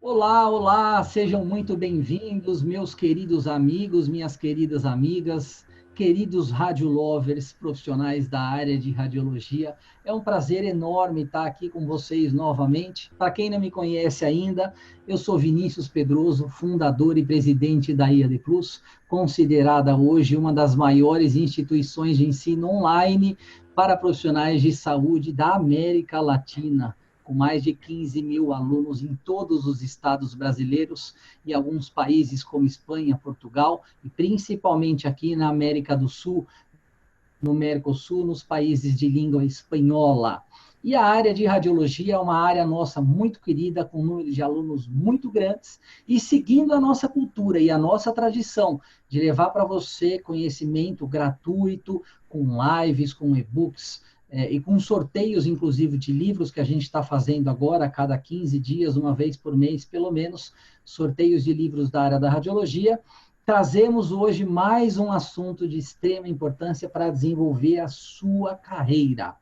Olá, olá, sejam muito bem-vindos, meus queridos amigos, minhas queridas amigas, queridos radiolovers, profissionais da área de radiologia. É um prazer enorme estar aqui com vocês novamente. Para quem não me conhece ainda, eu sou Vinícius Pedroso, fundador e presidente da IAD Plus, considerada hoje uma das maiores instituições de ensino online para profissionais de saúde da América Latina, com mais de 15 mil alunos em todos os estados brasileiros e alguns países como Espanha, Portugal, e principalmente aqui na América do Sul, no Mercosul, nos países de língua espanhola. E a área de radiologia é uma área nossa muito querida, com um número de alunos muito grandes, e seguindo a nossa cultura e a nossa tradição de levar para você conhecimento gratuito, com lives, com e-books, e com sorteios, inclusive, de livros que a gente está fazendo agora, a cada 15 dias, uma vez por mês, pelo menos, sorteios de livros da área da radiologia. Trazemos hoje mais um assunto de extrema importância para desenvolver a sua carreira.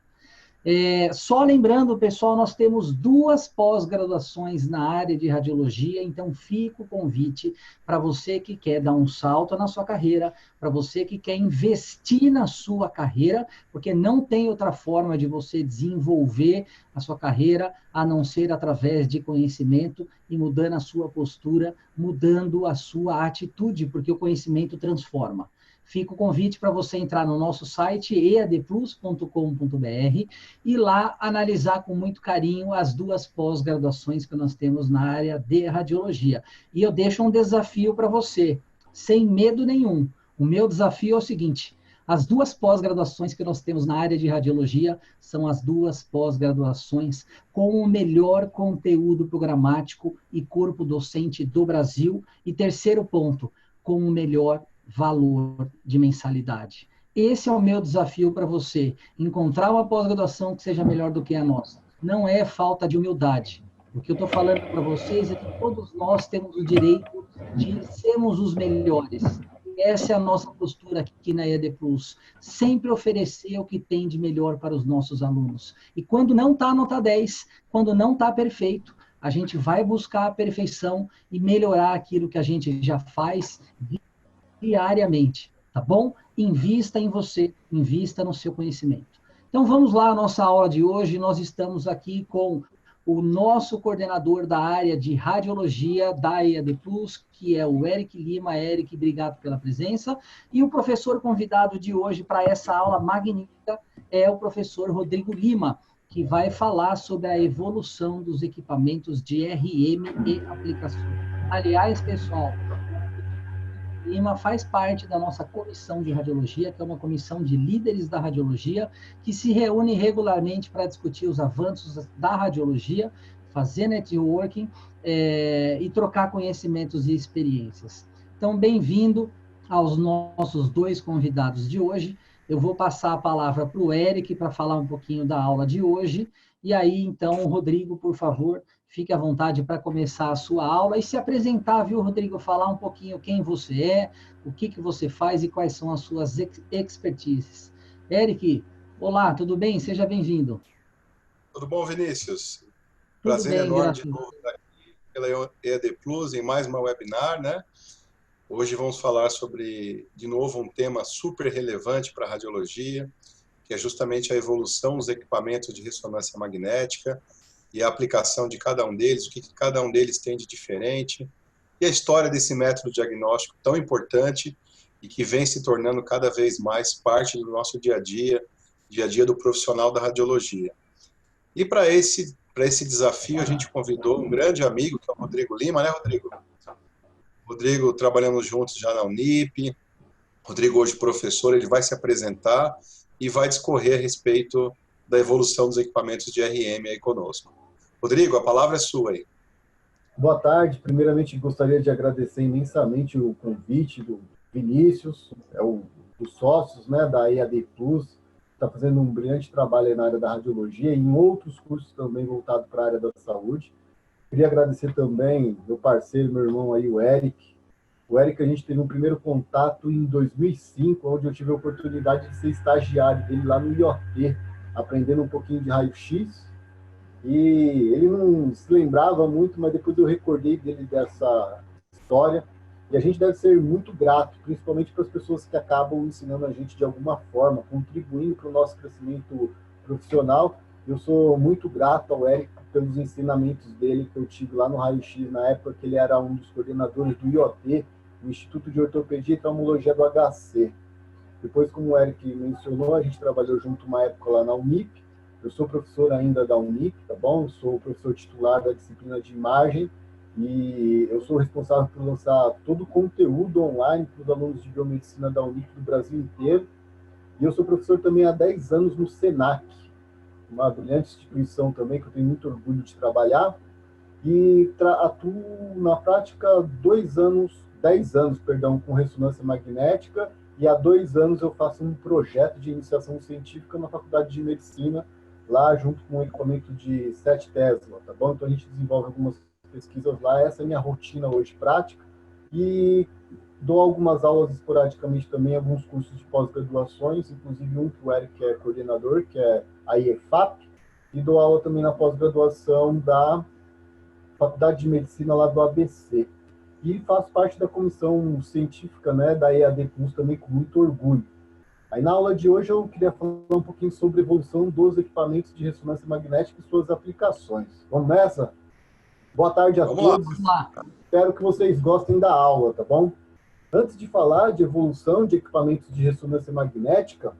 Só lembrando, pessoal, nós temos 2 pós-graduações na área de radiologia, então fica o convite para você que quer dar um salto na sua carreira, para você que quer investir na sua carreira, porque não tem outra forma de você desenvolver a sua carreira a não ser através de conhecimento e mudando a sua postura, mudando a sua atitude, porque o conhecimento transforma. Fica o convite para você entrar no nosso site, eadplus.com.br, e lá analisar com muito carinho as 2 pós-graduações que nós temos na área de radiologia. E eu deixo um desafio para você, sem medo nenhum. O meu desafio é o seguinte: as 2 pós-graduações que nós temos na área de radiologia são as 2 pós-graduações com o melhor conteúdo programático e corpo docente do Brasil. E terceiro ponto, com o melhor valor de mensalidade. Esse é o meu desafio para você, encontrar uma pós-graduação que seja melhor do que a nossa. Não é falta de humildade. O que eu estou falando para vocês é que todos nós temos o direito de sermos os melhores. Essa é a nossa postura aqui na EAD Plus. Sempre oferecer o que tem de melhor para os nossos alunos. E quando não está nota 10, quando não está perfeito, a gente vai buscar a perfeição e melhorar aquilo que a gente já faz diariamente, tá bom? Invista em você, invista no seu conhecimento. Então vamos lá, a nossa aula de hoje. Nós estamos aqui com o nosso coordenador da área de radiologia da EAD Plus, que é o Eric Lima. Eric, obrigado pela presença. E o professor convidado de hoje para essa aula magnífica é o professor Rodrigo Lima, que vai falar sobre a evolução dos equipamentos de RM e aplicações. Aliás, pessoal, Lima faz parte da nossa comissão de radiologia, que é uma comissão de líderes da radiologia, que se reúne regularmente para discutir os avanços da radiologia, fazer networking e trocar conhecimentos e experiências. Então, bem-vindo aos nossos 2 convidados de hoje. Eu vou passar a palavra para o Eric para falar um pouquinho da aula de hoje. E aí, então, Rodrigo, por favor, fique à vontade para começar a sua aula e se apresentar, viu, Rodrigo? Falar um pouquinho quem você é, o que você faz e quais são as suas expertises. Eric, olá, tudo bem? Seja bem-vindo. Tudo bom, Vinícius? Tudo Prazer bem, enorme graças de a novo Deus. estar aqui pela EAD Plus em mais uma webinar, né? Hoje vamos falar sobre, de novo, um tema super relevante para a radiologia, que é justamente a evolução dos equipamentos de ressonância magnética e a aplicação de cada um deles, o que cada um deles tem de diferente, e a história desse método diagnóstico tão importante e que vem se tornando cada vez mais parte do nosso dia a dia do profissional da radiologia. E para esse desafio, a gente convidou um grande amigo, que é o Rodrigo Lima, né, Rodrigo? Rodrigo, trabalhamos juntos já na Unip. Rodrigo, hoje professor, ele vai se apresentar e vai discorrer a respeito da evolução dos equipamentos de RM aí conosco. Rodrigo, a palavra é sua aí. Boa tarde. Primeiramente, gostaria de agradecer imensamente o convite do Vinícius, dos sócios, né, da EAD Plus, está fazendo um brilhante trabalho aí na área da radiologia e em outros cursos também voltados para a área da saúde. Queria agradecer também meu parceiro, meu irmão aí, o Eric. O Eric, a gente teve um primeiro contato em 2005, onde eu tive a oportunidade de ser estagiário dele lá no IoT, aprendendo um pouquinho de raio-x. E ele não se lembrava muito, mas depois eu recordei dele dessa história. E a gente deve ser muito grato, principalmente para as pessoas que acabam ensinando a gente de alguma forma, contribuindo para o nosso crescimento profissional. Eu sou muito grato ao Érico pelos ensinamentos dele que eu tive lá no Raio X, na época que ele era um dos coordenadores do IoT, o Instituto de Ortopedia e Traumologia do HC. Depois, como o Eric mencionou, a gente trabalhou junto uma época lá na Unip. Eu sou professor ainda da Unip, tá bom? Eu sou professor titular da disciplina de imagem e eu sou responsável por lançar todo o conteúdo online para os alunos de biomedicina da Unip do Brasil inteiro. E eu sou professor também há 10 anos no SENAC, uma brilhante instituição também que eu tenho muito orgulho de trabalhar. E atuo na prática 10 anos, perdão, com ressonância magnética, e há 2 anos eu faço um projeto de iniciação científica na Faculdade de Medicina, lá junto com um equipamento de 7 Tesla, tá bom? Então a gente desenvolve algumas pesquisas lá, essa é a minha rotina hoje prática, e dou algumas aulas esporadicamente também, alguns cursos de pós-graduações, inclusive um que o Eric é coordenador, que é a IEFAP, e dou aula também na pós-graduação da Faculdade de Medicina lá do ABC. E faço parte da comissão científica, né, da EAD Plus também com muito orgulho. Aí na aula de hoje eu queria falar um pouquinho sobre a evolução dos equipamentos de ressonância magnética e suas aplicações. Vamos nessa? Boa tarde a todos. Vamos lá. Espero que vocês gostem da aula, tá bom? Antes de falar de evolução de equipamentos de ressonância magnética,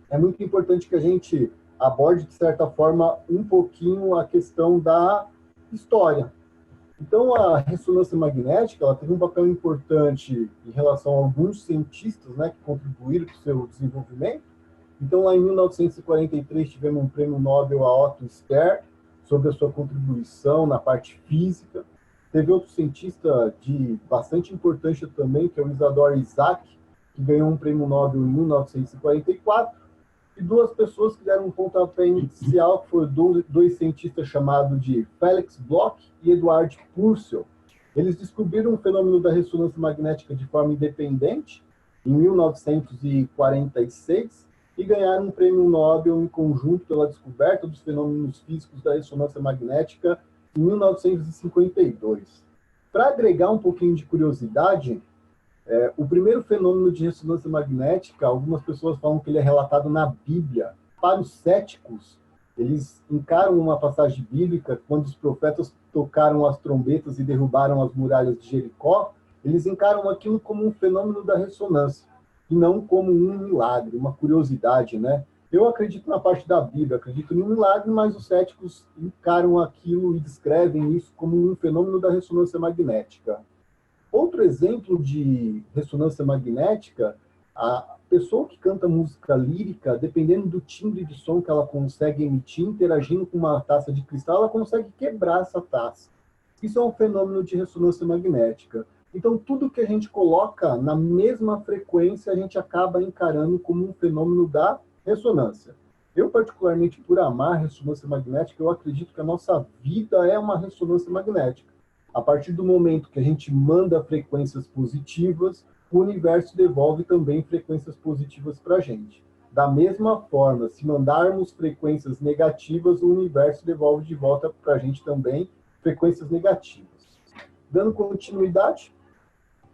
é muito importante que a gente aborde, de certa forma, um pouquinho a questão da história. Então, a ressonância magnética ela teve um papel importante em relação a alguns cientistas, né, que contribuíram para o seu desenvolvimento. Então, lá em 1943, tivemos um prêmio Nobel a Otto Stern sobre a sua contribuição na parte física. Teve outro cientista de bastante importância também, que é o Isadora Isaac, que ganhou um prêmio Nobel em 1944. E 2 pessoas que deram um pontapé inicial, que foram 2 cientistas chamados de Felix Bloch e Eduard Purcell. Eles descobriram o fenômeno da ressonância magnética de forma independente, em 1946, e ganharam um prêmio Nobel em conjunto pela descoberta dos fenômenos físicos da ressonância magnética em 1952. Para agregar um pouquinho de curiosidade, o primeiro fenômeno de ressonância magnética, algumas pessoas falam que ele é relatado na Bíblia. Para os céticos, eles encaram uma passagem bíblica, quando os profetas tocaram as trombetas e derrubaram as muralhas de Jericó, eles encaram aquilo como um fenômeno da ressonância, e não como um milagre, uma curiosidade, né? Eu acredito na parte da Bíblia, acredito em um milagre, mas os céticos encaram aquilo e descrevem isso como um fenômeno da ressonância magnética. Outro exemplo de ressonância magnética, a pessoa que canta música lírica, dependendo do timbre de som que ela consegue emitir, interagindo com uma taça de cristal, ela consegue quebrar essa taça. Isso é um fenômeno de ressonância magnética. Então, tudo que a gente coloca na mesma frequência, a gente acaba encarando como um fenômeno da ressonância. Eu, particularmente, por amar a ressonância magnética, eu acredito que a nossa vida é uma ressonância magnética. A partir do momento que a gente manda frequências positivas, o universo devolve também frequências positivas para a gente. Da mesma forma, se mandarmos frequências negativas, o universo devolve de volta para a gente também frequências negativas. Dando continuidade,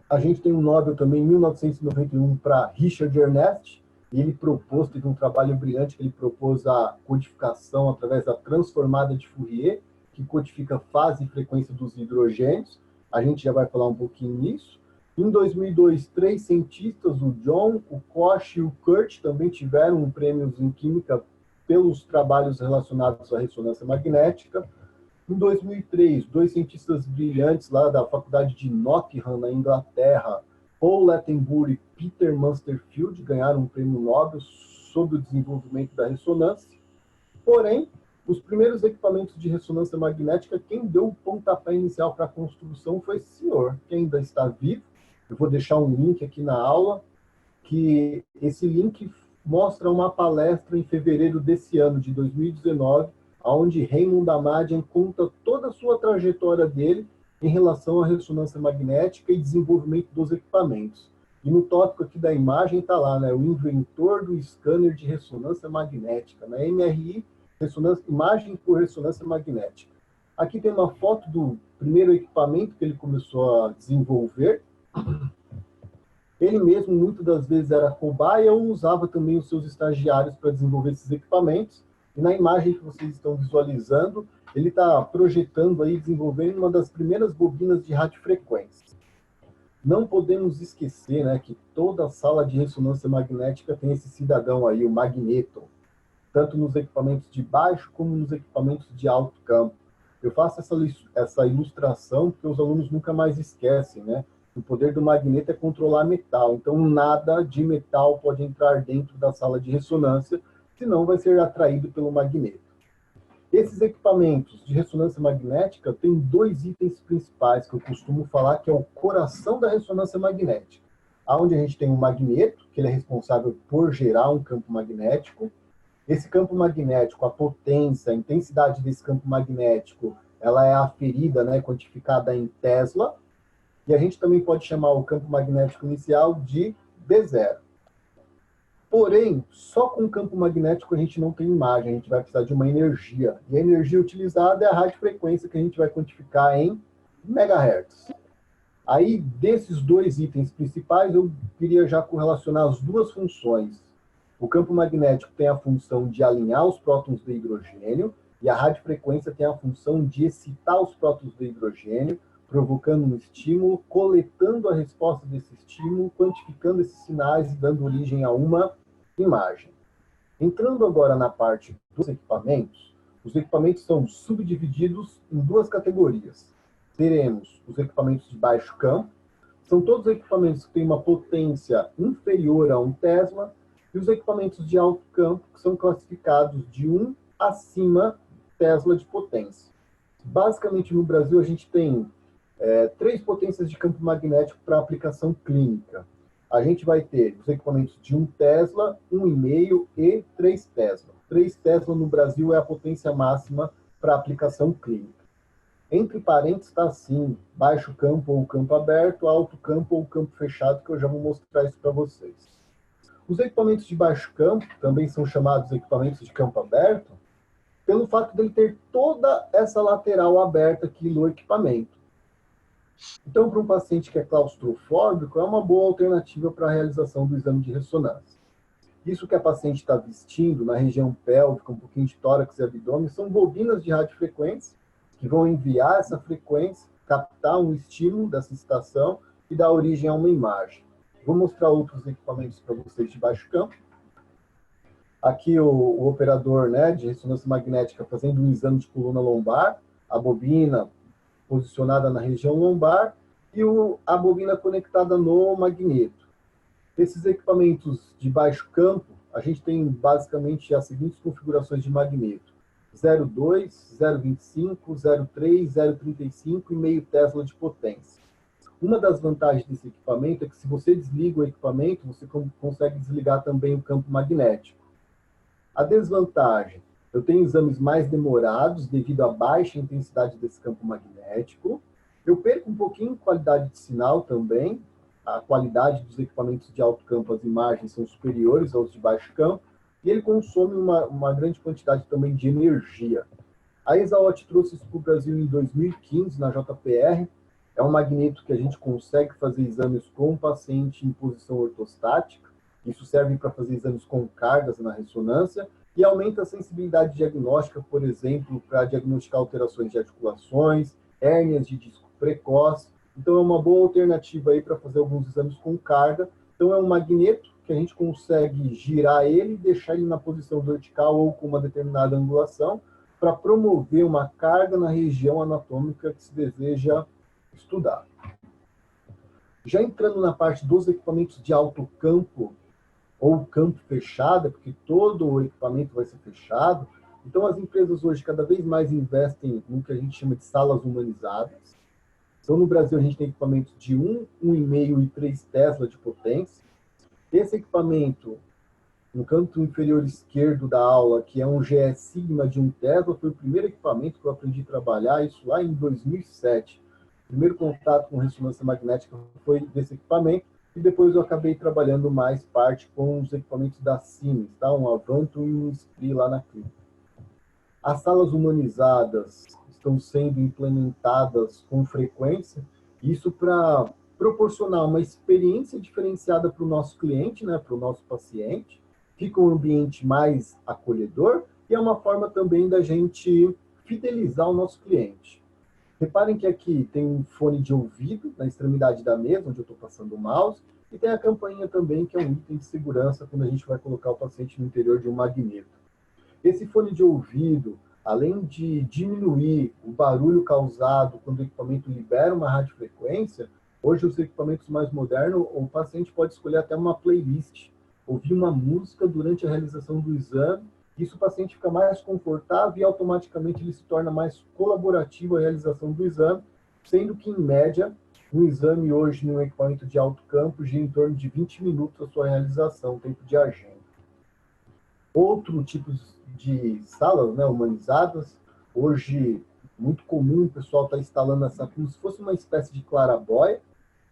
a gente tem um Nobel também em 1991 para Richard Ernest, e ele teve um trabalho brilhante, que ele propôs a codificação através da transformada de Fourier, que codifica fase e frequência dos hidrogênios. A gente já vai falar um pouquinho nisso. Em 2002, 3 cientistas, o John, o Koch e o Kurt, também tiveram prêmios em química pelos trabalhos relacionados à ressonância magnética. Em 2003, 2 cientistas brilhantes lá da Faculdade de Nottingham, na Inglaterra, Paul Lettenbury e Peter Mansfield, ganharam um prêmio Nobel sobre o desenvolvimento da ressonância. Porém, os primeiros equipamentos de ressonância magnética, quem deu o pontapé inicial para a construção foi esse senhor, que ainda está vivo. Eu vou deixar um link aqui na aula, que esse link mostra uma palestra em fevereiro desse ano, de 2019, onde Raymond Amadian conta toda a sua trajetória dele em relação à ressonância magnética e desenvolvimento dos equipamentos. E no tópico aqui da imagem está lá, né, o inventor do scanner de ressonância magnética, né, MRI. imagem por ressonância magnética. Aqui tem uma foto do primeiro equipamento que ele começou a desenvolver. Ele mesmo, muitas das vezes, era cobaia ou usava também os seus estagiários para desenvolver esses equipamentos. E na imagem que vocês estão visualizando, ele está projetando aí, desenvolvendo uma das primeiras bobinas de radiofrequência. Não podemos esquecer, né, que toda sala de ressonância magnética tem esse cidadão aí, o magneto, tanto nos equipamentos de baixo como nos equipamentos de alto campo. Eu faço essa ilustração porque os alunos nunca mais esquecem, né? O poder do magneto é controlar metal, então nada de metal pode entrar dentro da sala de ressonância, senão vai ser atraído pelo magneto. Esses equipamentos de ressonância magnética têm dois itens principais que eu costumo falar, que é o coração da ressonância magnética, onde a gente tem um magneto, que ele é responsável por gerar um campo magnético. Esse campo magnético, a potência, a intensidade desse campo magnético, ela é aferida, né, quantificada em Tesla, e a gente também pode chamar o campo magnético inicial de B0. Porém, só com o campo magnético a gente não tem imagem, a gente vai precisar de uma energia. E a energia utilizada é a radiofrequência, que a gente vai quantificar em megahertz. Aí, desses dois itens principais, eu queria já correlacionar as duas funções. O campo magnético tem a função de alinhar os prótons de hidrogênio, e a radiofrequência tem a função de excitar os prótons de hidrogênio, provocando um estímulo, coletando a resposta desse estímulo, quantificando esses sinais e dando origem a uma imagem. Entrando agora na parte dos equipamentos, os equipamentos são subdivididos em duas categorias. Teremos os equipamentos de baixo campo, são todos equipamentos que têm uma potência inferior a 1 Tesla, e os equipamentos de alto campo, que são classificados de 1 acima Tesla de potência. Basicamente, no Brasil, a gente tem 3 potências de campo magnético para aplicação clínica. A gente vai ter os equipamentos de 1 Tesla, 1,5 e 3 Tesla. 3 Tesla no Brasil é a potência máxima para aplicação clínica. Entre parênteses está assim, baixo campo ou campo aberto, alto campo ou campo fechado, que eu já vou mostrar isso para vocês. Os equipamentos de baixo campo também são chamados equipamentos de campo aberto, pelo fato de ele ter toda essa lateral aberta aqui no equipamento. Então, para um paciente que é claustrofóbico, é uma boa alternativa para a realização do exame de ressonância. Isso que a paciente está vestindo na região pélvica, um pouquinho de tórax e abdômen, são bobinas de radiofrequência que vão enviar essa frequência, captar um estímulo dessa excitação e dar origem a uma imagem. Vou mostrar outros equipamentos para vocês de baixo campo. Aqui o operador, né, de ressonância magnética fazendo um exame de coluna lombar, a bobina posicionada na região lombar e a bobina conectada no magneto. Esses equipamentos de baixo campo, a gente tem basicamente as seguintes configurações de magneto: 0,2, 0,25, 0,3, 0,35 e meio Tesla de potência. Uma das vantagens desse equipamento é que se você desliga o equipamento, você consegue desligar também o campo magnético. A desvantagem: eu tenho exames mais demorados devido à baixa intensidade desse campo magnético. Eu perco um pouquinho de qualidade de sinal também. A qualidade dos equipamentos de alto campo, as imagens são superiores aos de baixo campo. E ele consome uma grande quantidade também de energia. A Exaot trouxe isso para o Brasil em 2015, na JPR. É um magneto que a gente consegue fazer exames com o paciente em posição ortostática. Isso serve para fazer exames com cargas na ressonância e aumenta a sensibilidade diagnóstica, por exemplo, para diagnosticar alterações de articulações, hérnias de disco precoce. Então, é uma boa alternativa aí para fazer alguns exames com carga. Então, é um magneto que a gente consegue girar ele e deixar ele na posição vertical ou com uma determinada angulação para promover uma carga na região anatômica que se deseja estudar. Já entrando na parte dos equipamentos de alto campo, ou campo fechado, porque todo o equipamento vai ser fechado. Então, as empresas hoje cada vez mais investem no que a gente chama de salas humanizadas. Então, no Brasil, a gente tem equipamentos de 1, 1,5 e 3 Tesla de potência. Esse equipamento, no canto inferior esquerdo da aula, que é um GE Sigma de 1 Tesla, foi o primeiro equipamento que eu aprendi a trabalhar, isso lá em 2007. O primeiro contato com ressonância magnética foi desse equipamento. E depois eu acabei trabalhando mais parte com os equipamentos da Siemens, tá? Um Avanto e um Esprit lá na clínica. As salas humanizadas estão sendo implementadas com frequência, isso para proporcionar uma experiência diferenciada para o nosso cliente, né, para o nosso paciente, fica um ambiente mais acolhedor e é uma forma também da gente fidelizar o nosso cliente. Reparem que aqui tem um fone de ouvido na extremidade da mesa, onde eu estou passando o mouse, e tem a campainha também, que é um item de segurança quando a gente vai colocar o paciente no interior de um magneto. Esse fone de ouvido, além de diminuir o barulho causado quando o equipamento libera uma radiofrequência, hoje os equipamentos mais modernos, o paciente pode escolher até uma playlist, ouvir uma música durante a realização do exame. Isso o paciente fica mais confortável e automaticamente ele se torna mais colaborativo à realização do exame, sendo que, em média, um exame hoje num equipamento de alto campo gira em torno de 20 minutos a sua realização, tempo de agenda. Outro tipo de salas, né, humanizadas, hoje muito comum o pessoal está instalando essa como se fosse uma espécie de clarabóia.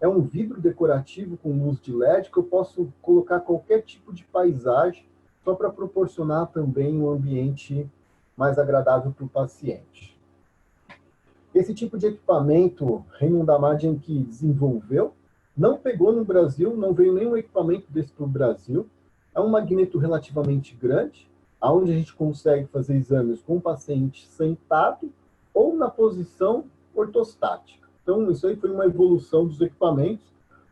É um vidro decorativo com luz de LED que eu posso colocar qualquer tipo de paisagem só para proporcionar também um ambiente mais agradável para o paciente. Esse tipo de equipamento, Raymond Damadian que desenvolveu, não pegou no Brasil, não veio nenhum equipamento desse para o Brasil. É um magneto relativamente grande, onde a gente consegue fazer exames com o paciente sentado ou na posição ortostática. Então, isso aí foi uma evolução dos equipamentos.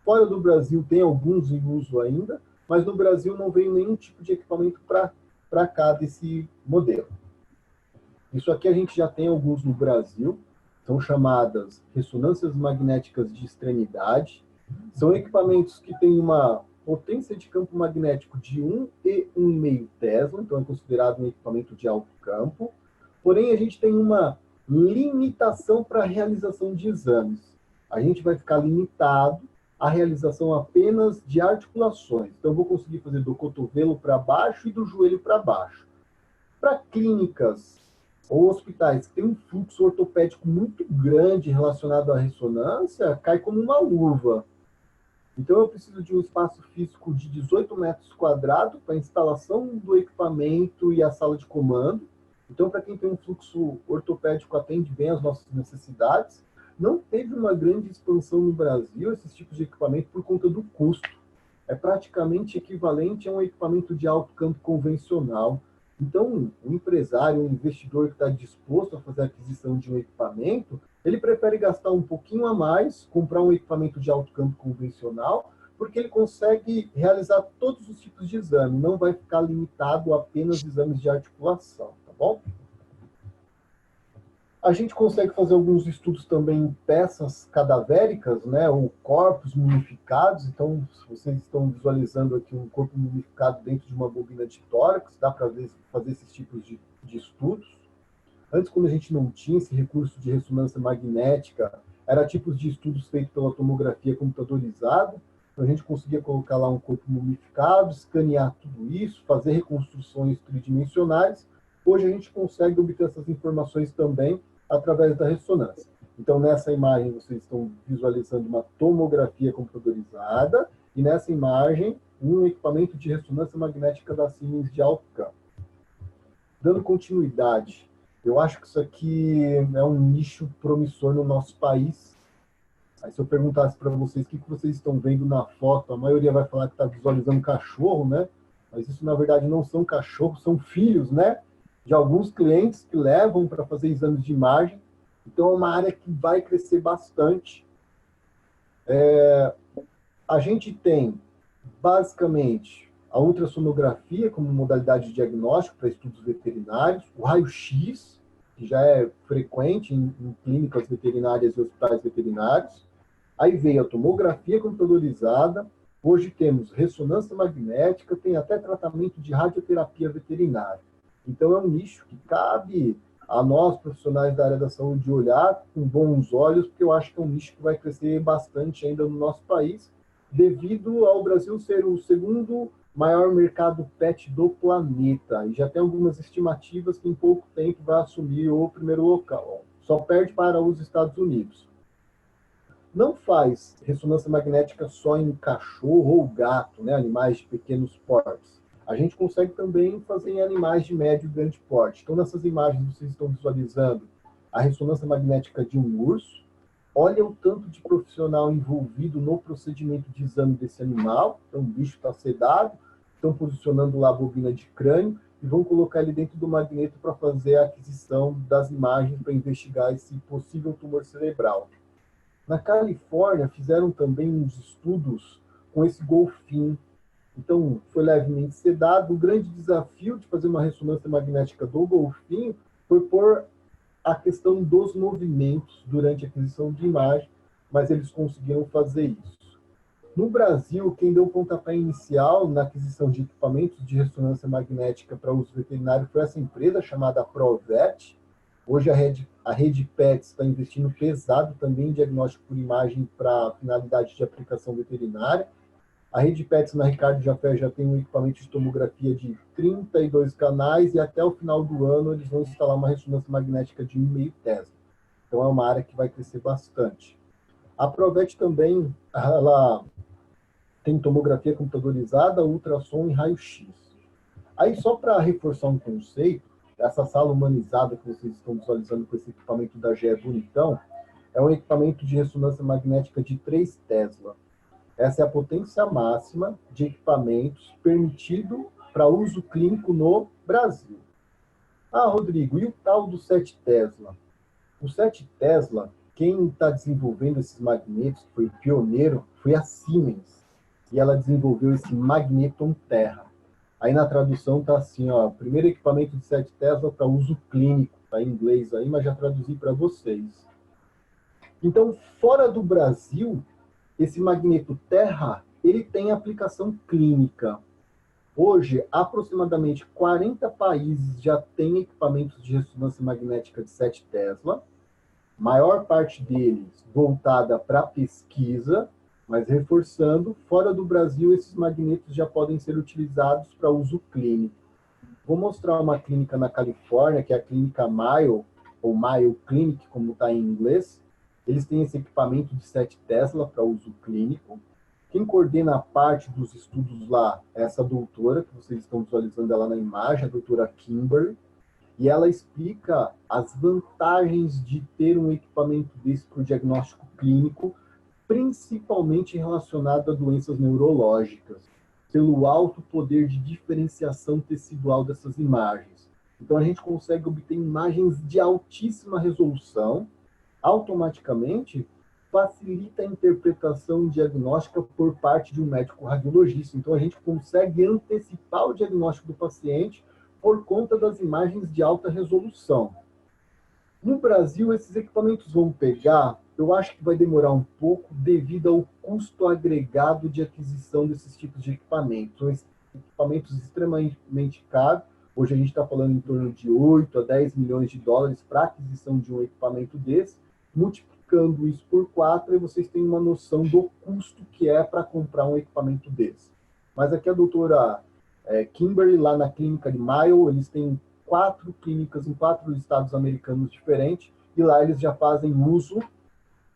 Fora do Brasil tem alguns em uso ainda, mas no Brasil não veio nenhum tipo de equipamento para cá desse modelo. Isso aqui a gente já tem alguns no Brasil, são chamadas ressonâncias magnéticas de extremidade. São equipamentos que têm uma potência de campo magnético de 1,1 Tesla, então é considerado um equipamento de alto campo. Porém, a gente tem uma limitação para a realização de exames. A gente vai ficar limitado à realização apenas de articulações. Então, eu vou conseguir fazer do cotovelo para baixo e do joelho para baixo. Para clínicas ou hospitais que têm um fluxo ortopédico muito grande relacionado à ressonância, cai como uma luva. Então, eu preciso de um espaço físico de 18 metros quadrados para a instalação do equipamento e a sala de comando. Então, para quem tem um fluxo ortopédico, atende bem às nossas necessidades. Não teve uma grande expansão no Brasil, esses tipos de equipamento, por conta do custo. É praticamente equivalente a um equipamento de alto campo convencional. Então, o empresário, o investidor que está disposto a fazer a aquisição de um equipamento, ele prefere gastar um pouquinho a mais, comprar um equipamento de alto campo convencional, porque ele consegue realizar todos os tipos de exame, não vai ficar limitado a apenas exames de articulação, tá bom? A gente consegue fazer alguns estudos também em peças cadavéricas, né, ou corpos mumificados. Então, vocês estão visualizando aqui um corpo mumificado dentro de uma bobina de tórax, dá para fazer esses tipos de estudos. Antes, quando a gente não tinha esse recurso de ressonância magnética, era tipos de estudos feitos pela tomografia computadorizada. Então, a gente conseguia colocar lá um corpo mumificado, escanear tudo isso, fazer reconstruções tridimensionais. Hoje a gente consegue obter essas informações também através da ressonância. Então, nessa imagem, vocês estão visualizando uma tomografia computadorizada e nessa imagem, um equipamento de ressonância magnética da Siemens de alto campo. Dando continuidade, eu acho que isso aqui é um nicho promissor no nosso país. Aí, se eu perguntasse para vocês o que vocês estão vendo na foto, a maioria vai falar que está visualizando cachorro, né? Mas isso, na verdade, não são cachorros, são filhos, né? De alguns clientes que levam para fazer exames de imagem. Então, é uma área que vai crescer bastante. A gente tem, basicamente, a ultrassonografia como modalidade de diagnóstico para estudos veterinários, o raio-x, que já é frequente em clínicas veterinárias e hospitais veterinários. Aí veio a tomografia computadorizada. Hoje temos ressonância magnética, tem até tratamento de radioterapia veterinária. Então, é um nicho que cabe a nós, profissionais da área da saúde, olhar com bons olhos, porque eu acho que é um nicho que vai crescer bastante ainda no nosso país, devido ao Brasil ser o segundo maior mercado pet do planeta. E já tem algumas estimativas que em pouco tempo vai assumir o primeiro local. Só perde para os Estados Unidos. Não faz ressonância magnética só em cachorro ou gato, né, animais de pequenos portes. A gente consegue também fazer em animais de médio e grande porte. Então, nessas imagens, vocês estão visualizando a ressonância magnética de um urso. Olha o tanto de profissional envolvido no procedimento de exame desse animal. Então, o bicho está sedado, estão posicionando lá a bobina de crânio e vão colocar ele dentro do magneto para fazer a aquisição das imagens para investigar esse possível tumor cerebral. Na Califórnia, fizeram também uns estudos com esse golfinho. Então, foi levemente sedado. O grande desafio de fazer uma ressonância magnética do golfinho foi por a questão dos movimentos durante a aquisição de imagem, mas eles conseguiram fazer isso. No Brasil, quem deu o pontapé inicial na aquisição de equipamentos de ressonância magnética para uso veterinário foi essa empresa chamada Provet. Hoje a rede PETS está investindo pesado também em diagnóstico por imagem para finalidade de aplicação veterinária. A rede PETS na Ricardo Jafé já tem um equipamento de tomografia de 32 canais e até o final do ano eles vão instalar uma ressonância magnética de 1,5 Tesla. Então é uma área que vai crescer bastante. A Provet também ela tem tomografia computadorizada, ultrassom e raio-x. Aí só para reforçar um conceito, essa sala humanizada que vocês estão visualizando com esse equipamento da GE Bonitão é um equipamento de ressonância magnética de 3 Tesla. Essa é a potência máxima de equipamentos permitido para uso clínico no Brasil. Ah, Rodrigo, e o tal do 7 Tesla? O 7 Tesla, quem está desenvolvendo esses magnetos, que foi pioneiro, foi a Siemens. E ela desenvolveu esse Magneton Terra. Aí na tradução está assim, ó, primeiro equipamento de 7 Tesla para uso clínico. Está em inglês aí, mas já traduzi para vocês. Então, fora do Brasil, esse magneto Terra, ele tem aplicação clínica. Hoje, aproximadamente 40 países já têm equipamentos de ressonância magnética de 7 Tesla. Maior parte deles voltada para pesquisa, mas reforçando, fora do Brasil, esses magnetos já podem ser utilizados para uso clínico. Vou mostrar uma clínica na Califórnia, que é a clínica Mayo, ou Mayo Clinic, como está em inglês. Eles têm esse equipamento de 7 Tesla para uso clínico. Quem coordena a parte dos estudos lá é essa doutora, que vocês estão visualizando ela na imagem, a doutora Kimberly, e ela explica as vantagens de ter um equipamento desse para o diagnóstico clínico, principalmente relacionado a doenças neurológicas, pelo alto poder de diferenciação tecidual dessas imagens. Então, a gente consegue obter imagens de altíssima resolução, automaticamente facilita a interpretação diagnóstica por parte de um médico radiologista. Então, a gente consegue antecipar o diagnóstico do paciente por conta das imagens de alta resolução. No Brasil, esses equipamentos vão pegar, eu acho que vai demorar um pouco devido ao custo agregado de aquisição desses tipos de equipamentos. São equipamentos extremamente caros. Hoje a gente está falando em torno de 8 a 10 milhões de dólares para a aquisição de um equipamento desse. Multiplicando isso por 4, e vocês têm uma noção do custo que é para comprar um equipamento desse. Mas aqui a doutora Kimberly, lá na clínica de Mayo, eles têm 4 clínicas em 4 estados americanos diferentes, e lá eles já fazem uso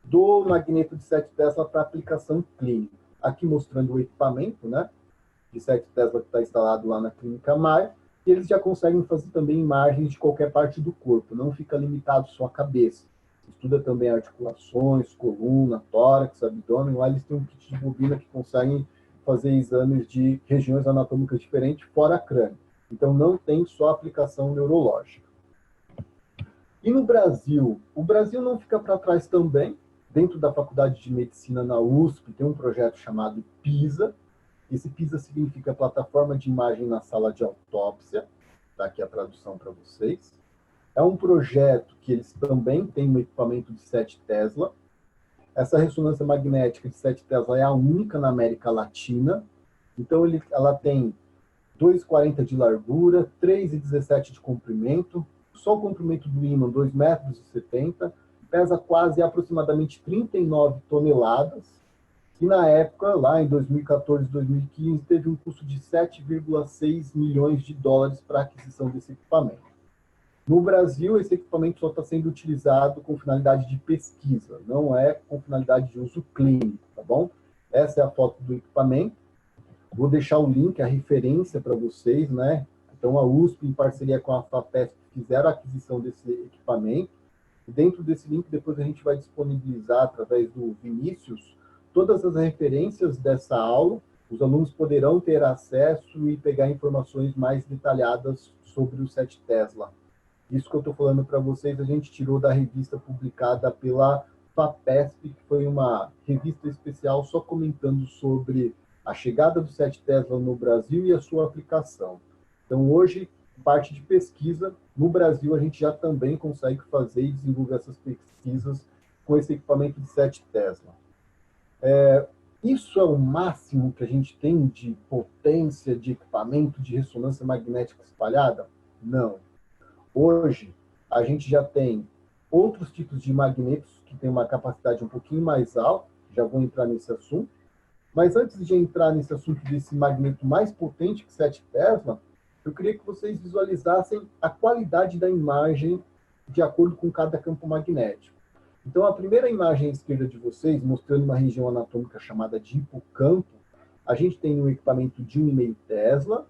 do magneto de 7 Tesla para aplicação clínica. Aqui mostrando o equipamento, né, de 7 Tesla que está instalado lá na clínica Mayo, e eles já conseguem fazer também imagens de qualquer parte do corpo, não fica limitado só à cabeça. Estuda também articulações, coluna, tórax, abdômen. Lá eles têm um kit de bobina que conseguem fazer exames de regiões anatômicas diferentes, fora crânio. Então, não tem só aplicação neurológica. E no Brasil? O Brasil não fica para trás também. Dentro da Faculdade de Medicina na USP, tem um projeto chamado PISA. Esse PISA significa Plataforma de Imagem na Sala de Autópsia. Está aqui a tradução para vocês. É um projeto que eles também têm um equipamento de 7 Tesla. Essa ressonância magnética de 7 Tesla é a única na América Latina. Então, ela tem 2,40 de largura, 3,17 de comprimento. Só o comprimento do ímã, 2,70 metros, pesa quase aproximadamente 39 toneladas. E na época, lá em 2014, 2015, teve um custo de 7,6 milhões de dólares para a aquisição desse equipamento. No Brasil, esse equipamento só está sendo utilizado com finalidade de pesquisa, não é com finalidade de uso clínico, tá bom? Essa é a foto do equipamento. Vou deixar o link, a referência para vocês, né? Então, a USP, em parceria com a FAPESP, fizeram a aquisição desse equipamento. E dentro desse link, depois a gente vai disponibilizar, através do Vinícius, todas as referências dessa aula. Os alunos poderão ter acesso e pegar informações mais detalhadas sobre o 7 Tesla. Isso que eu estou falando para vocês, a gente tirou da revista publicada pela FAPESP, que foi uma revista especial só comentando sobre a chegada do 7 Tesla no Brasil e a sua aplicação. Então, hoje, parte de pesquisa, no Brasil, a gente já também consegue fazer e desenvolver essas pesquisas com esse equipamento de 7 Tesla. Isso é o máximo que a gente tem de potência de equipamento de ressonância magnética espalhada? Não. Hoje, a gente já tem outros tipos de magnetos que têm uma capacidade um pouquinho mais alta, já vou entrar nesse assunto. Mas antes de entrar nesse assunto desse magneto mais potente que 7 Tesla, eu queria que vocês visualizassem a qualidade da imagem de acordo com cada campo magnético. Então, a primeira imagem à esquerda de vocês, mostrando uma região anatômica chamada de hipocampo, a gente tem um equipamento de 1,5 Tesla,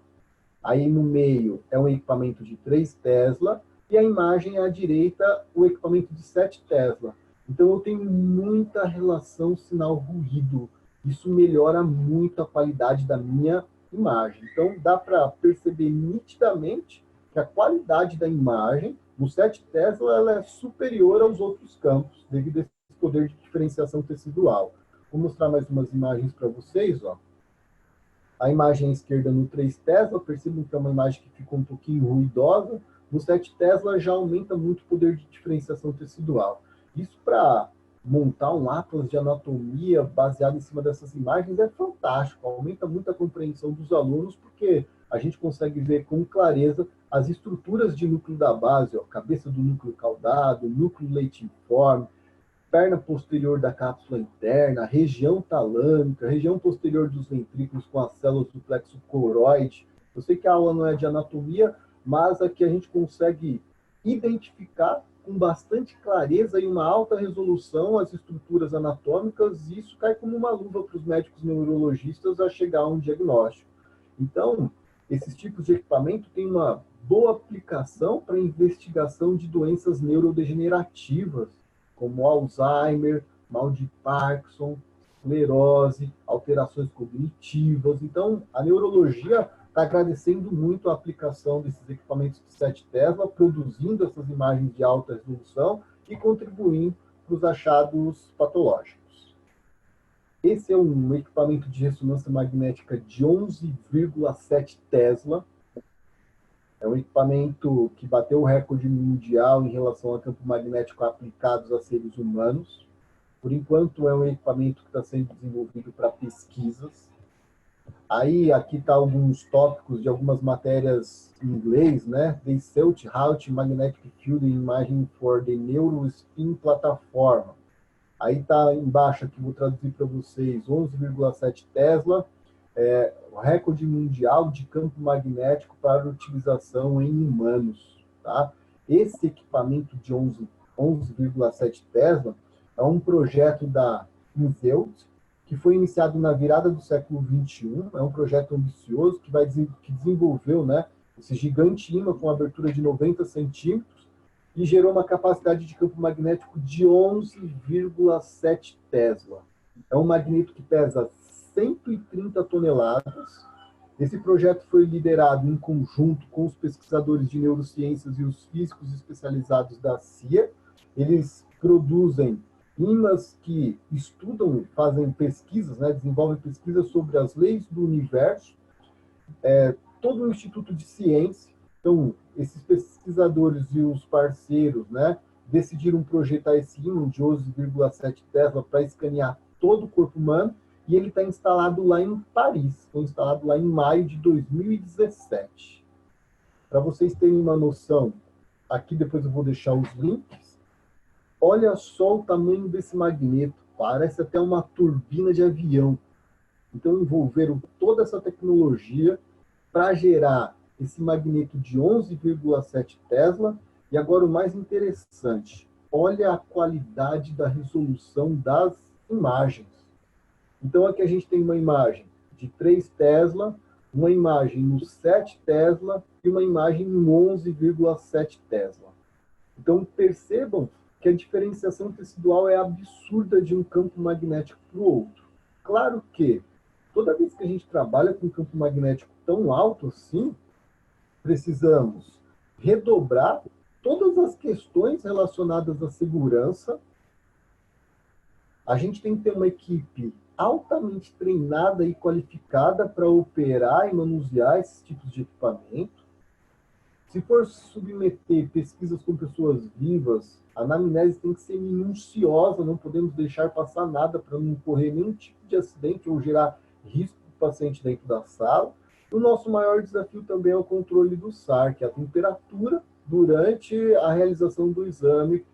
aí no meio é um equipamento de 3 Tesla, e a imagem à direita, o equipamento de 7 Tesla. Então, eu tenho muita relação sinal-ruído. Isso melhora muito a qualidade da minha imagem. Então, dá para perceber nitidamente que a qualidade da imagem no 7 Tesla ela é superior aos outros campos, devido a esse poder de diferenciação tecidual. Vou mostrar mais umas imagens para vocês. Ó. A imagem à esquerda no 3 Tesla, percebam que é uma imagem que ficou um pouquinho ruidosa. No 7 Tesla já aumenta muito o poder de diferenciação tecidual. Isso para montar um atlas de anatomia baseado em cima dessas imagens é fantástico, aumenta muito a compreensão dos alunos, porque a gente consegue ver com clareza as estruturas de núcleo da base, ó, cabeça do núcleo caudado, núcleo leitiforme, perna posterior da cápsula interna, região talâmica, região posterior dos ventrículos com as células do plexo coroide. Eu sei que a aula não é de anatomia, mas aqui a gente consegue identificar com bastante clareza e uma alta resolução as estruturas anatômicas, e isso cai como uma luva para os médicos neurologistas a chegar a um diagnóstico. Então, esses tipos de equipamento têm uma boa aplicação para investigação de doenças neurodegenerativas, como Alzheimer, mal de Parkinson, esclerose, alterações cognitivas. Então, a neurologia está agradecendo muito a aplicação desses equipamentos de 7 Tesla, produzindo essas imagens de alta resolução e contribuindo para os achados patológicos. Esse é um equipamento de ressonância magnética de 11,7 Tesla. É um equipamento que bateu o recorde mundial em relação a campo magnético aplicados a seres humanos. Por enquanto, é um equipamento que está sendo desenvolvido para pesquisas. Aí, aqui está alguns tópicos de algumas matérias em inglês, né? The Celt Route Magnetic Field Imaging for the Neurospin Plataforma. Aí está embaixo, aqui vou traduzir para vocês, 11,7 Tesla, o recorde mundial de campo magnético para utilização em humanos. Tá? Esse equipamento de 11,7 Tesla é um projeto da Invelt, que foi iniciado na virada do século XXI, é um projeto ambicioso que desenvolveu, né, esse gigante ímã com abertura de 90 centímetros e gerou uma capacidade de campo magnético de 11,7 Tesla. É um magneto que pesa 130 toneladas. Esse projeto foi liderado em conjunto com os pesquisadores de neurociências e os físicos especializados da CIA. Eles produzem ímãs que estudam, fazem pesquisas, né, desenvolvem pesquisas sobre as leis do universo, todo o Instituto de Ciência. Então, esses pesquisadores e os parceiros, né, decidiram projetar esse ímã de 11,7 Tesla para escanear todo o corpo humano, e ele está instalado lá em Paris, foi instalado lá em maio de 2017. Para vocês terem uma noção, aqui depois eu vou deixar os links. Olha só o tamanho desse magneto, parece até uma turbina de avião. Então, envolveram toda essa tecnologia para gerar esse magneto de 11,7 Tesla. E agora o mais interessante, olha a qualidade da resolução das imagens. Então, aqui a gente tem uma imagem de 3 Tesla, uma imagem no 7 Tesla e uma imagem no 11,7 Tesla. Então, percebam que a diferenciação tecidual é absurda de um campo magnético para o outro. Claro que, toda vez que a gente trabalha com um campo magnético tão alto assim, precisamos redobrar todas as questões relacionadas à segurança. A gente tem que ter uma equipe altamente treinada e qualificada para operar e manusear esses tipos de equipamento. Se for submeter pesquisas com pessoas vivas, a anamnese tem que ser minuciosa, não podemos deixar passar nada para não correr nenhum tipo de acidente ou gerar risco para o paciente dentro da sala. O nosso maior desafio também é o controle do SAR, que é a temperatura durante a realização do exame,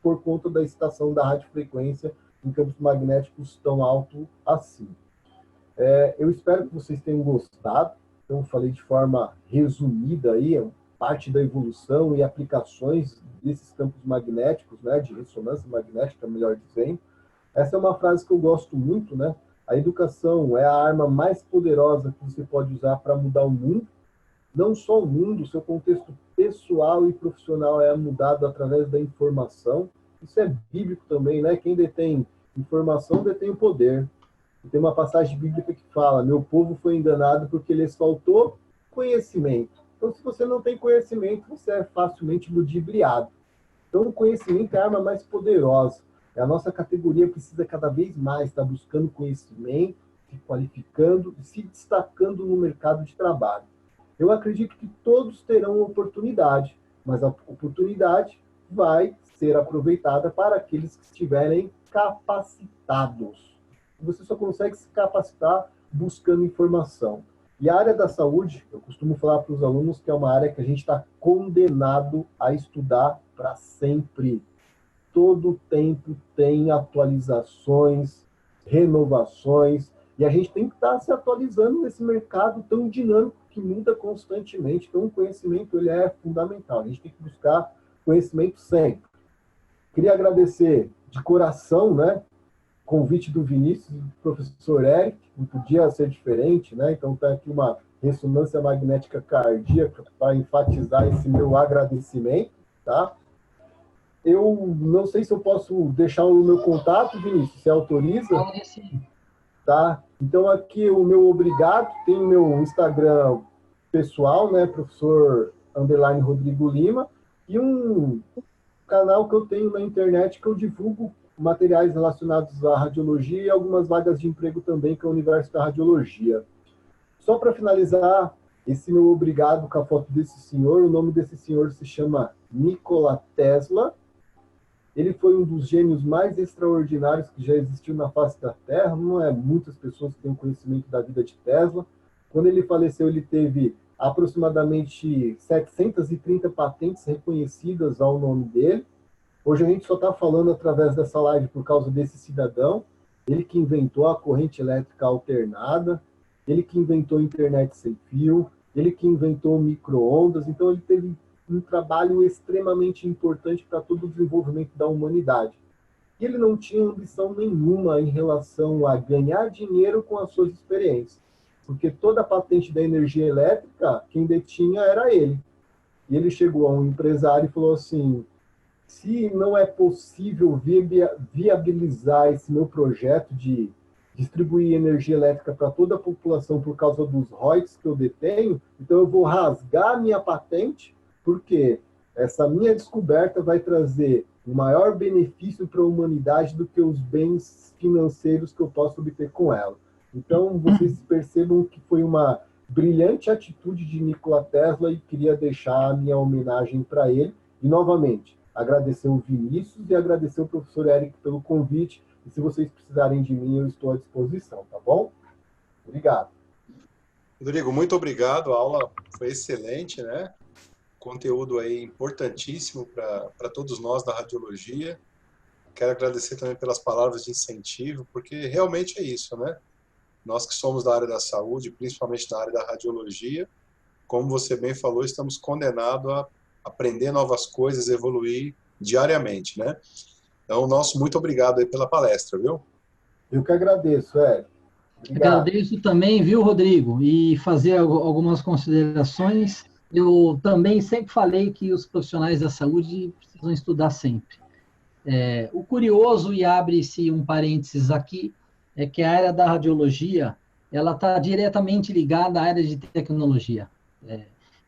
por conta da excitação da radiofrequência em campos magnéticos tão alto assim. Eu espero que vocês tenham gostado. Então, falei de forma resumida aí, parte da evolução e aplicações desses campos magnéticos, né, de ressonância magnética, melhor dizendo. Essa é uma frase que eu gosto muito, né? A educação é a arma mais poderosa que você pode usar para mudar o mundo. Não só o mundo, o seu contexto pessoal e profissional é mudado através da informação. Isso é bíblico também, né? Quem detém informação detém o poder. E tem uma passagem bíblica que fala: meu povo foi enganado porque lhes faltou conhecimento. Então, se você não tem conhecimento, você é facilmente ludibriado. Então, o conhecimento é a arma mais poderosa. A nossa categoria precisa cada vez mais estar buscando conhecimento, se qualificando e se destacando no mercado de trabalho. Eu acredito que todos terão oportunidade, mas a oportunidade vai ser aproveitada para aqueles que estiverem capacitados. Você só consegue se capacitar buscando informação. E a área da saúde, eu costumo falar para os alunos que é uma área que a gente está condenado a estudar para sempre. Todo tempo tem atualizações, renovações, e a gente tem que estar se atualizando nesse mercado tão dinâmico que muda constantemente. Então, o conhecimento ele é fundamental. A gente tem que buscar conhecimento sempre. Queria agradecer de coração, né, o convite do Vinícius e do professor Eric. Não podia ser diferente, né? Então, está aqui uma ressonância magnética cardíaca para enfatizar esse meu agradecimento, tá? Eu não sei se eu posso deixar o meu contato, Vinícius, se autoriza? Pode sim. Tá? Então, aqui o meu obrigado, tem o meu Instagram pessoal, né, professor _Rodrigo Lima, e um canal que eu tenho na internet que eu divulgo materiais relacionados à radiologia e algumas vagas de emprego também, que é o universo da radiologia. Só para finalizar, esse meu obrigado com a foto desse senhor, o nome desse senhor se chama Nikola Tesla. Ele foi um dos gênios mais extraordinários que já existiu na face da Terra. Não é muitas pessoas que têm conhecimento da vida de Tesla. Quando ele faleceu, ele teve aproximadamente 730 patentes reconhecidas ao nome dele. Hoje a gente só está falando através dessa live por causa desse cidadão. Ele que inventou a corrente elétrica alternada, ele que inventou a internet sem fio, ele que inventou micro-ondas. Então ele teve um trabalho extremamente importante para todo o desenvolvimento da humanidade. E ele não tinha ambição nenhuma em relação a ganhar dinheiro com as suas experiências, porque toda a patente da energia elétrica, quem detinha era ele. E ele chegou a um empresário e falou assim: se não é possível viabilizar esse meu projeto de distribuir energia elétrica para toda a população por causa dos royalties que eu detenho, então eu vou rasgar a minha patente, porque essa minha descoberta vai trazer um maior benefício para a humanidade do que os bens financeiros que eu posso obter com ela. Então, vocês percebam que foi uma brilhante atitude de Nikola Tesla e queria deixar a minha homenagem para ele. E, novamente, agradecer o Vinícius e agradecer o professor Eric pelo convite. E se vocês precisarem de mim, eu estou à disposição, tá bom? Obrigado. Rodrigo, muito obrigado. A aula foi excelente, né? Conteúdo aí importantíssimo para todos nós da radiologia. Quero agradecer também pelas palavras de incentivo, porque realmente é isso, né? Nós que somos da área da saúde, principalmente da área da radiologia, como você bem falou, estamos condenados a aprender novas coisas, evoluir diariamente, né? Então, nosso muito obrigado aí pela palestra, viu? Eu que agradeço, Eric. Obrigado. Agradeço também, viu, Rodrigo? E fazer algumas considerações. Eu também sempre falei que os profissionais da saúde precisam estudar sempre. O curioso, e abre-se um parênteses aqui, é que a área da radiologia, ela está diretamente ligada à área de tecnologia.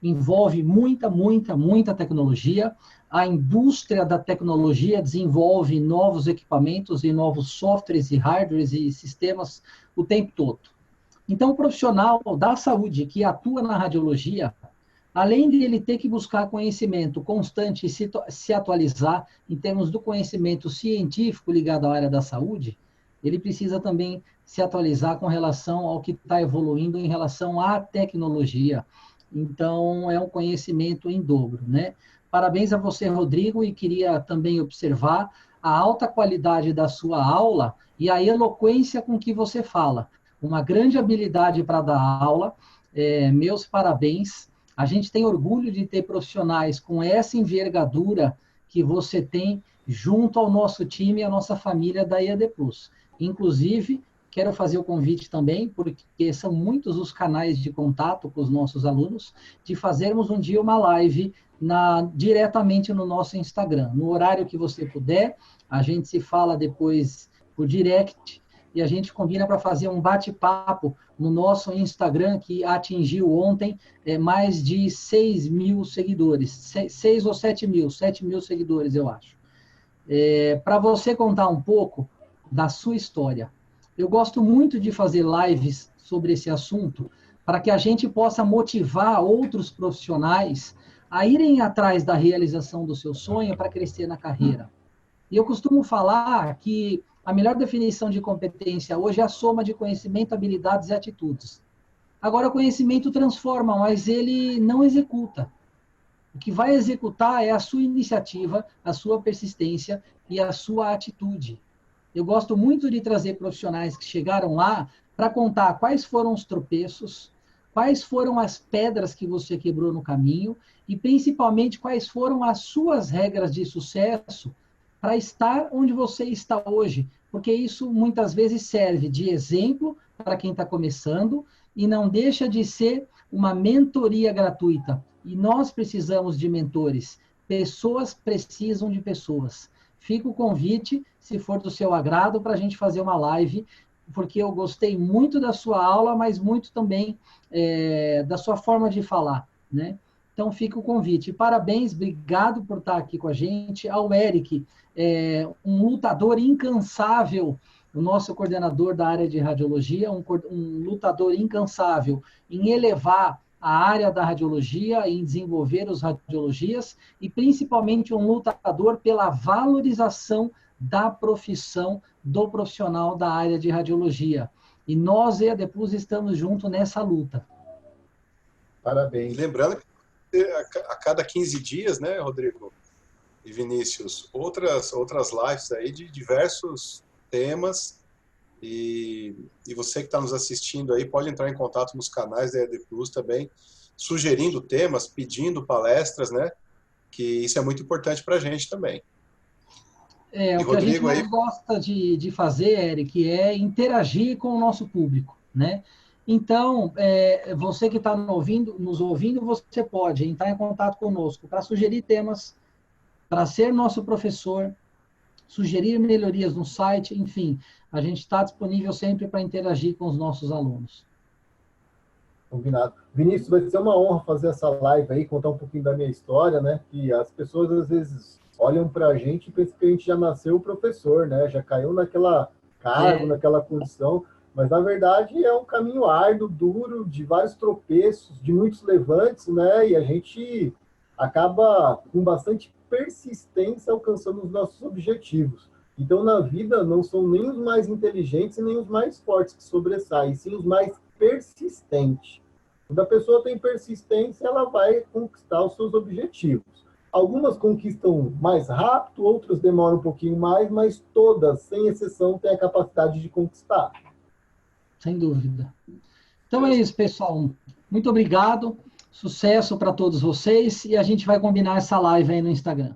Envolve muita tecnologia. A indústria da tecnologia desenvolve novos equipamentos e novos softwares e hardwares e sistemas o tempo todo. Então, o profissional da saúde que atua na radiologia, além de ele ter que buscar conhecimento constante e se atualizar em termos do conhecimento científico ligado à área da saúde, ele precisa também se atualizar com relação ao que está evoluindo em relação à tecnologia. Então, é um conhecimento em dobro, né? Parabéns a você, Rodrigo, e queria também observar a alta qualidade da sua aula e a eloquência com que você fala. Uma grande habilidade para dar aula. Meus parabéns. A gente tem orgulho de ter profissionais com essa envergadura que você tem junto ao nosso time e à nossa família da EAD Plus. Inclusive, quero fazer o convite também, porque são muitos os canais de contato com os nossos alunos, de fazermos um dia uma live diretamente no nosso Instagram. No horário que você puder, a gente se fala depois por direct e a gente combina para fazer um bate-papo no nosso Instagram, que atingiu ontem mais de 6 mil seguidores, 6 ou 7 mil seguidores, eu acho. Para você contar um pouco da sua história. Eu gosto muito de fazer lives sobre esse assunto, para que a gente possa motivar outros profissionais a irem atrás da realização do seu sonho para crescer na carreira. E eu costumo falar que a melhor definição de competência hoje é a soma de conhecimento, habilidades e atitudes. Agora, o conhecimento transforma, mas ele não executa. O que vai executar é a sua iniciativa, a sua persistência e a sua atitude. Eu gosto muito de trazer profissionais que chegaram lá para contar quais foram os tropeços, quais foram as pedras que você quebrou no caminho e, principalmente, quais foram as suas regras de sucesso para estar onde você está hoje, porque isso muitas vezes serve de exemplo para quem está começando e não deixa de ser uma mentoria gratuita. E nós precisamos de mentores. Pessoas precisam de pessoas. Fica o convite, se for do seu agrado, para a gente fazer uma live, porque eu gostei muito da sua aula, mas muito também da sua forma de falar, né? Então, fica o convite. Parabéns, obrigado por estar aqui com a gente. Ao Eric, um lutador incansável, o nosso coordenador da área de radiologia, um lutador incansável em elevar a área da radiologia, em desenvolver os radiologias, e principalmente um lutador pela valorização da profissão do profissional da área de radiologia. E nós, EAD Plus, estamos juntos nessa luta. Parabéns. Lembrando que a cada 15 dias, né, Rodrigo e Vinícius, outras lives aí de diversos temas, e você que está nos assistindo aí pode entrar em contato nos canais da EAD Plus também, sugerindo temas, pedindo palestras, né, que isso é muito importante para a gente também. O que a gente mais gosta de fazer, Eric, é interagir com o nosso público, né? Então, você que está nos ouvindo, você pode entrar em contato conosco para sugerir temas, para ser nosso professor, sugerir melhorias no site, enfim, a gente está disponível sempre para interagir com os nossos alunos. Combinado. Vinícius, vai ser uma honra fazer essa live aí, contar um pouquinho da minha história, né? Que as pessoas, às vezes, olham para a gente e pensam que a gente já nasceu professor, né? Já caiu naquela cargo, naquela condição. Mas, na verdade, é um caminho árduo, duro, de vários tropeços, de muitos levantes, né? E a gente acaba, com bastante persistência, alcançando os nossos objetivos. Então, na vida, não são nem os mais inteligentes e nem os mais fortes que sobressaem, sim os mais persistentes. Quando a pessoa tem persistência, ela vai conquistar os seus objetivos. Algumas conquistam mais rápido, outras demoram um pouquinho mais, mas todas, sem exceção, têm a capacidade de conquistar. Sem dúvida. Então é isso, pessoal. Muito obrigado. Sucesso para todos vocês. E a gente vai combinar essa live aí no Instagram.